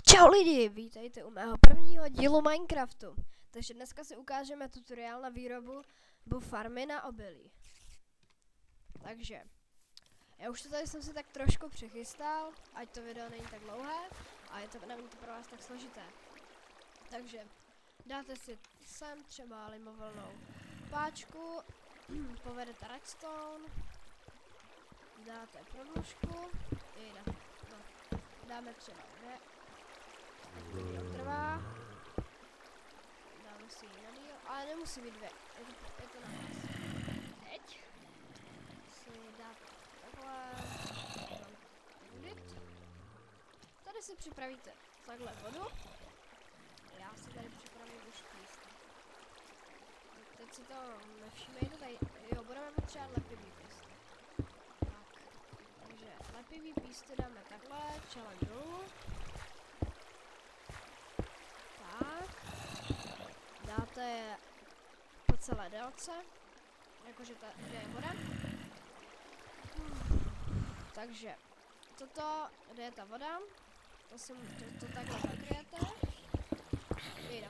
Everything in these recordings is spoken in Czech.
Čau lidi, vítejte u mého prvního dílu Minecraftu. Takže dneska si ukážeme tutoriál na výrobu farmy na obilí. Takže, já už to tady jsem si tak trošku přichystal, ať to video není tak dlouhé a není to pro vás tak složité. Takže, dáte si sem třeba limovolnou páčku, povedete redstone, dáte prodlužku, dáme třeba díl trvá, dáme si ji na díl, ale nemusí být dvě, je to na vás. Teď si dáte takhle, tady si připravíte takhle vodu, já si tady připravím už píst. Teď si to nevšímejte, tady, jo, budeme potřebovat lepivý písty. Tak, takže lepivý písty dáme takhle, čelem dolů. Dáte je po celé délce, jakože tady je voda. Takže toto, kde je ta voda, to takhle zakryjete.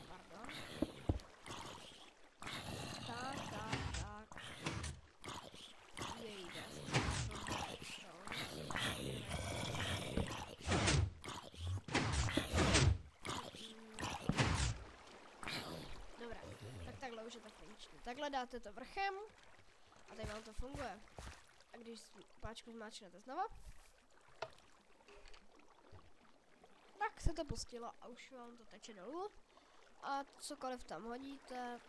Pardon. Tak. Jejda. Dobrá, tak takhle už je to funkční. Takhle dáte to vrchem a tady vám to funguje. A když páčku zmáčknete znova, tak se to pustilo a už vám to teče dolů. A cokoliv tam hodíte,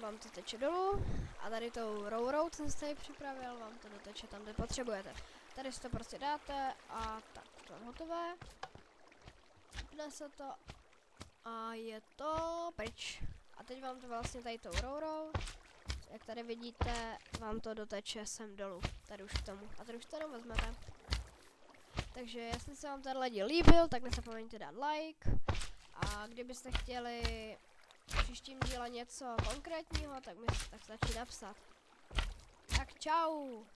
vám to teče dolů. A tady tou rourou, co jsem tady připravil, vám to doteče tam, kde potřebujete. Tady si to prostě dáte a tak to je hotové. Vypne se to a je to pryč. A teď vám to vlastně tady tou rourou, jak tady vidíte, vám to doteče sem dolů. Tady už k tomu. A tady už to jenom vezmete. Takže jestli se vám tenhle díl líbil, tak nezapomeňte dát like. A kdybyste chtěli v příštím díle něco konkrétního, tak mi tak stačí napsat. Tak čau!